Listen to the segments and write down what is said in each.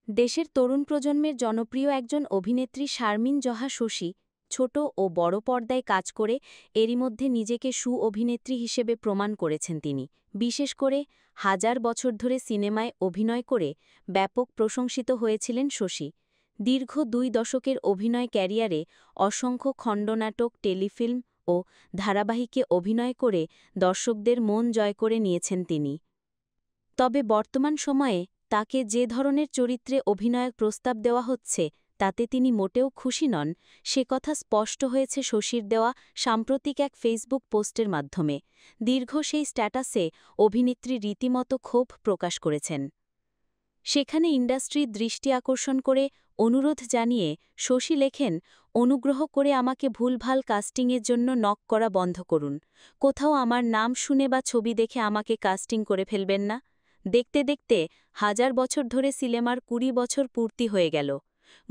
দেশের তরুণ প্রজন্মের জনপ্রিয় একজন অভিনেত্রী শারমিন জোহা শশী ছোট ও বড় পর্দায় কাজ করে এরই মধ্যে নিজেকে অভিনেত্রী হিসেবে প্রমাণ করেছেন তিনি। বিশেষ করে হাজার বছর ধরে সিনেমায় অভিনয় করে ব্যাপক প্রশংসিত হয়েছিলেন শশী। দীর্ঘ ২ দশকের অভিনয় ক্যারিয়ারে অসংখ্য খণ্ডনাটক, টেলিফিল্ম ও ধারাবাহিকে অভিনয় করে দর্শকদের মন জয় করে নিয়েছেন তিনি। তবে বর্তমান সময়ে তাকে যে ধরনের চরিত্রে অভিনয়ের প্রস্তাব দেওয়া হচ্ছে তাতে তিনি মোটেও খুশি নন, সে কথা স্পষ্ট হয়েছে শশীর দেওয়া সাম্প্রতিক এক ফেসবুক পোস্টের মাধ্যমে। দীর্ঘ সেই স্ট্যাটাসে অভিনেত্রী রীতিমতো ক্ষোভ প্রকাশ করেছেন। সেখানে ইন্ডাস্ট্রির দৃষ্টি আকর্ষণ করে অনুরোধ জানিয়ে শশী লেখেন, অনুগ্রহ করে আমাকে ভুলভাল কাস্টিংয়ের জন্য নক করা বন্ধ করুন। কোথাও আমার নাম শুনে বা ছবি দেখে আমাকে কাস্টিং করে ফেলবেন না। দেখতে দেখতে হাজার বছর ধরে সিনেমার ২০ বছর পূর্তি হয়ে গেল।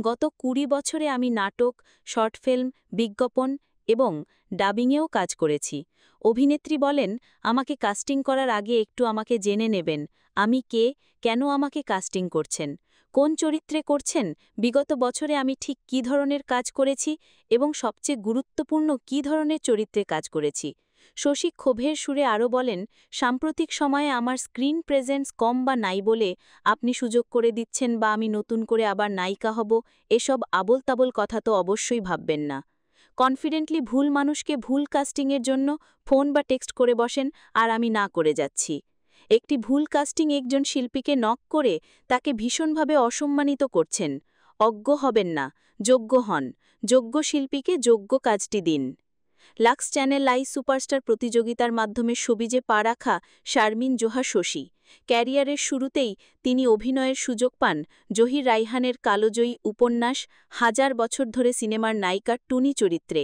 গত ২০ বছরে আমি নাটক, শর্ট ফিল্ম, বিজ্ঞাপন এবং ডাবিংয়েও কাজ করেছি। অভিনেত্রী বলেন, আমাকে কাস্টিং করার আগে একটু আমাকে জেনে নেবেন। আমি কে, কেন আমাকে কাস্টিং করছেন, কোন চরিত্রে করছেন, বিগত বছরে আমি ঠিক কী ধরনের কাজ করেছি এবং সবচেয়ে গুরুত্বপূর্ণ কী ধরনের চরিত্রে কাজ করেছি। শশী ক্ষোভের সুরে আরও বলেন, সাম্প্রতিক সময়ে আমার স্ক্রিন প্রেজেন্স কম বা নাই বলে আপনি সুযোগ করে দিচ্ছেন বা আমি নতুন করে আবার নায়িকা হব, এসব আবোল-তাবোল কথা তো অবশ্যই ভাববেন না। কনফিডেন্টলি ভুল মানুষকে ভুল কাস্টিংয়ের জন্য ফোন বা টেক্সট করে বসেন আর আমি না করে যাচ্ছি। একটি ভুল কাস্টিং একজন শিল্পীকে নক করে তাকে ভীষণভাবে অসম্মানিত করছেন। অজ্ঞ হবেন না, যোগ্য হন। যোগ্য শিল্পীকে যোগ্য কাজটি দিন। লাক্স চ্যানেল আই সুপারস্টার প্রতিযোগিতার মাধ্যমে সবিজে পা রাখা শারমিন জোহা শশী ক্যারিয়ারের শুরুতেই তিনি অভিনয়ের সুযোগ পান জহির রায়হানের কালোজয়ী উপন্যাস হাজার বছর ধরে সিনেমার নায়িকা টুনি চরিত্রে।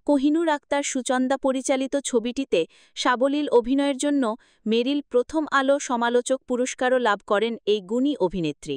কোহিনূর আক্তার সুচন্দা পরিচালিত ছবিটিতে সাবলীল অভিনয়ের জন্য মেরিল প্রথম আলো সমালোচক পুরস্কারও লাভ করেন এই গুণী অভিনেত্রী।